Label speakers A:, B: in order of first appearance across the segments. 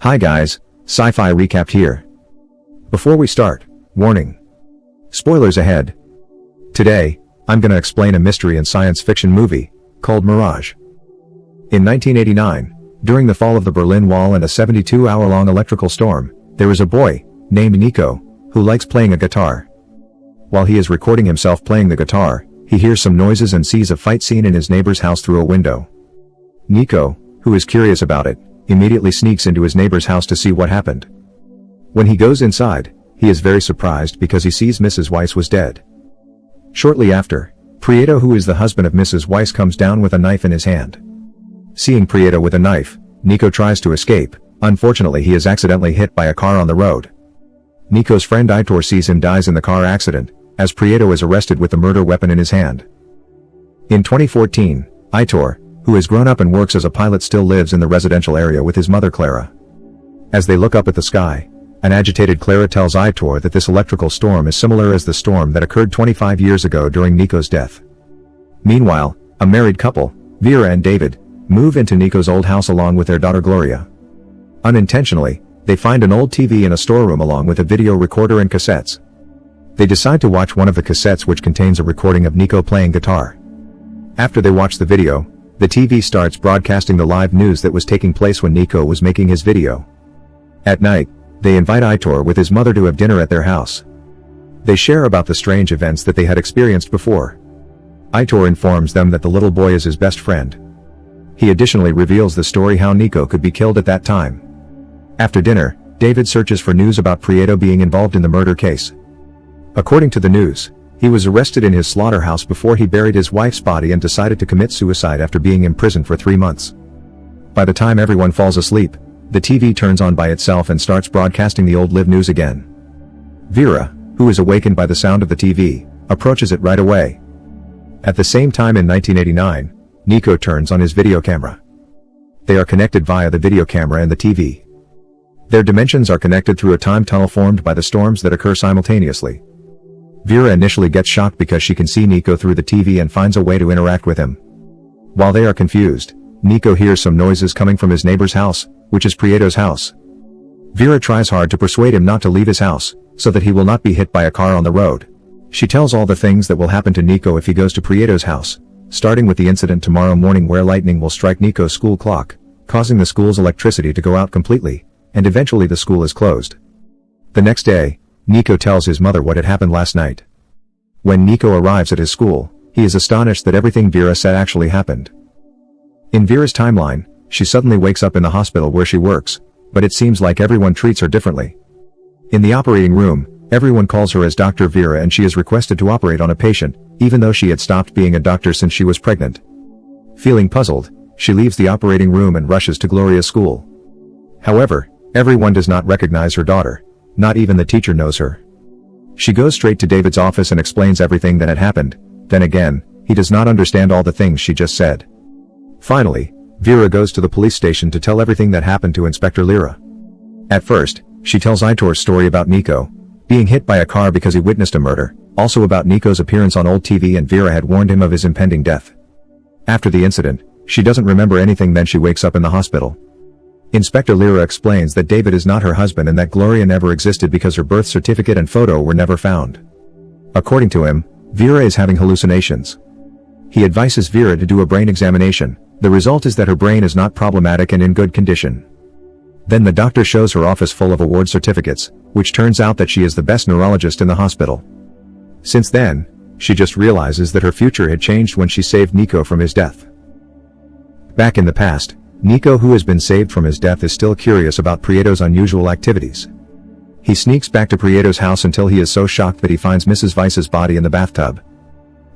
A: Hi guys, Sci-Fi Recapped here. Before we start, warning. Spoilers ahead. Today, I'm gonna explain a mystery and science fiction movie, called Mirage. In 1989, during the fall of the Berlin Wall and a 72-hour-long electrical storm, there was a boy, named Nico, who likes playing a guitar. While he is recording himself playing the guitar, he hears some noises and sees a fight scene in his neighbor's house through a window. Nico, who is curious about it, immediately sneaks into his neighbor's house to see what happened. When he goes inside, he is very surprised because he sees Mrs. Weiss was dead. Shortly after, Prieto, who is the husband of Mrs. Weiss, comes down with a knife in his hand. Seeing Prieto with a knife, Nico tries to escape. Unfortunately, he is accidentally hit by a car on the road. Nico's friend Aitor sees him dies in the car accident, as Prieto is arrested with the murder weapon in his hand. In 2014, Aitor, who has grown up and works as a pilot, still lives in the residential area with his mother Clara. As they look up at the sky, an agitated Clara tells Aitor that this electrical storm is similar as the storm that occurred 25 years ago during Nico's death. Meanwhile, a married couple, Vera and David, move into Nico's old house along with their daughter Gloria. Unintentionally, they find an old TV in a storeroom along with a video recorder and cassettes. They decide to watch one of the cassettes, which contains a recording of Nico playing guitar. After they watch the video, the TV starts broadcasting the live news that was taking place when Nico was making his video. At night, they invite Aitor with his mother to have dinner at their house. They share about the strange events that they had experienced before. Aitor informs them that the little boy is his best friend. He additionally reveals the story how Nico could be killed at that time. After dinner, David searches for news about Prieto being involved in the murder case. According to the news, he was arrested in his slaughterhouse before he buried his wife's body and decided to commit suicide after being imprisoned for 3 months. By the time everyone falls asleep, the TV turns on by itself and starts broadcasting the old live news again. Vera, who is awakened by the sound of the TV, approaches it right away. At the same time in 1989, Nico turns on his video camera. They are connected via the video camera and the TV. Their dimensions are connected through a time tunnel formed by the storms that occur simultaneously. Vera initially gets shocked because she can see Nico through the TV and finds a way to interact with him. While they are confused, Nico hears some noises coming from his neighbor's house, which is Prieto's house. Vera tries hard to persuade him not to leave his house, so that he will not be hit by a car on the road. She tells all the things that will happen to Nico if he goes to Prieto's house, starting with the incident tomorrow morning where lightning will strike Nico's school clock, causing the school's electricity to go out completely, and eventually the school is closed. The next day, Nico tells his mother what had happened last night. When Nico arrives at his school, he is astonished that everything Vera said actually happened. In Vera's timeline, she suddenly wakes up in the hospital where she works, but it seems like everyone treats her differently. In the operating room, everyone calls her as Dr. Vera and she is requested to operate on a patient, even though she had stopped being a doctor since she was pregnant. Feeling puzzled, she leaves the operating room and rushes to Gloria's school. However, everyone does not recognize her daughter. Not even the teacher knows her. She goes straight to David's office and explains everything that had happened. Then again, he does not understand all the things she just said. Finally, Vera goes to the police station to tell everything that happened to Inspector Lyra. At first, she tells Aitor's story about Nico being hit by a car because he witnessed a murder, also about Nico's appearance on old TV, and Vera had warned him of his impending death. After the incident, she doesn't remember anything. Then she wakes up in the hospital. Inspector Lyra explains that David is not her husband and that Gloria never existed because her birth certificate and photo were never found. According to him, Vera is having hallucinations. He advises Vera to do a brain examination. The result is that her brain is not problematic and in good condition. Then the doctor shows her office full of award certificates, which turns out that she is the best neurologist in the hospital. Since then, she just realizes that her future had changed when she saved Nico from his death. Back in the past, Nico, who has been saved from his death, is still curious about Prieto's unusual activities. He sneaks back to Prieto's house until he is so shocked that he finds Mrs. Weiss's body in the bathtub.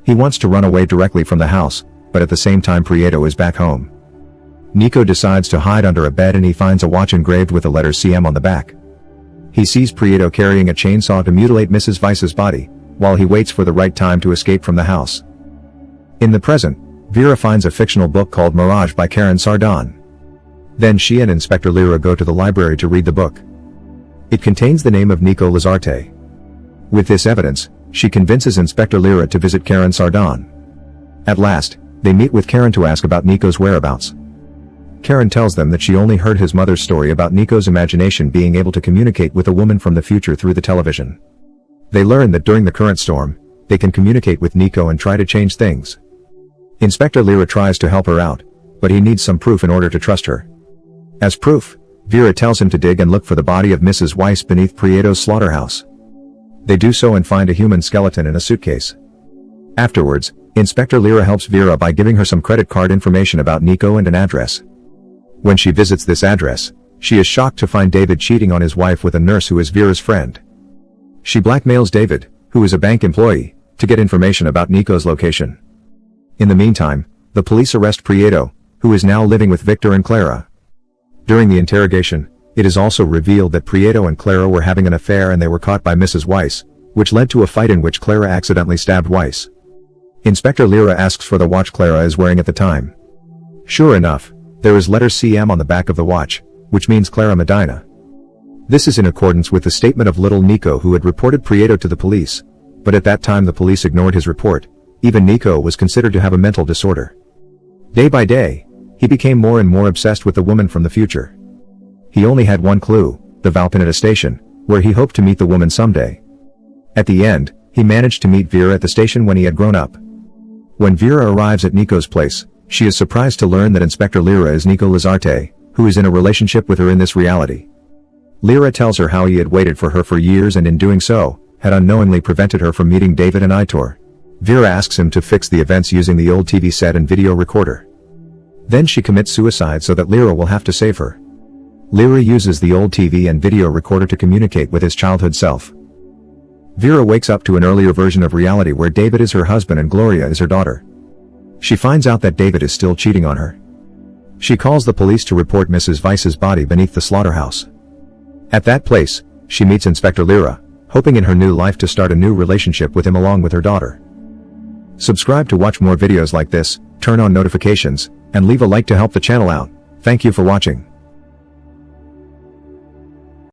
A: He wants to run away directly from the house, but at the same time Prieto is back home. Nico decides to hide under a bed and he finds a watch engraved with the letter CM on the back. He sees Prieto carrying a chainsaw to mutilate Mrs. Weiss's body, while he waits for the right time to escape from the house. In the present, Vera finds a fictional book called Mirage by Karen Sardon. Then she and Inspector Lyra go to the library to read the book. It contains the name of Nico Lazarte. With this evidence, she convinces Inspector Lyra to visit Karen Sardon. At last, they meet with Karen to ask about Nico's whereabouts. Karen tells them that she only heard his mother's story about Nico's imagination being able to communicate with a woman from the future through the television. They learn that during the current storm, they can communicate with Nico and try to change things. Inspector Lyra tries to help her out, but he needs some proof in order to trust her. As proof, Vera tells him to dig and look for the body of Mrs. Weiss beneath Prieto's slaughterhouse. They do so and find a human skeleton in a suitcase. Afterwards, Inspector Lyra helps Vera by giving her some credit card information about Nico and an address. When she visits this address, she is shocked to find David cheating on his wife with a nurse who is Vera's friend. She blackmails David, who is a bank employee, to get information about Nico's location. In the meantime, the police arrest Prieto, who is now living with Victor and Clara. During the interrogation, it is also revealed that Prieto and Clara were having an affair and they were caught by Mrs. Weiss, which led to a fight in which Clara accidentally stabbed Weiss. Inspector Lyra asks for the watch Clara is wearing at the time. Sure enough, there is letter CM on the back of the watch, which means Clara Medina. This is in accordance with the statement of little Nico, who had reported Prieto to the police, but at that time the police ignored his report. Even Nico was considered to have a mental disorder. Day by day, he became more and more obsessed with the woman from the future. He only had one clue, the Valpineta station, where he hoped to meet the woman someday. At the end, he managed to meet Vera at the station when he had grown up. When Vera arrives at Nico's place, she is surprised to learn that Inspector Lyra is Nico Lazarte, who is in a relationship with her in this reality. Lyra tells her how he had waited for her for years and in doing so, had unknowingly prevented her from meeting David and Aitor. Vera asks him to fix the events using the old TV set and video recorder. Then she commits suicide so that Lyra will have to save her. Lyra uses the old TV and video recorder to communicate with his childhood self. Vera wakes up to an earlier version of reality where David is her husband and Gloria is her daughter. She finds out that David is still cheating on her. She calls the police to report Mrs. Weiss's body beneath the slaughterhouse. At that place, she meets Inspector Lyra, hoping in her new life to start a new relationship with him along with her daughter. Subscribe to watch more videos like this, turn on notifications, and leave a like to help the channel out. Thank you for watching.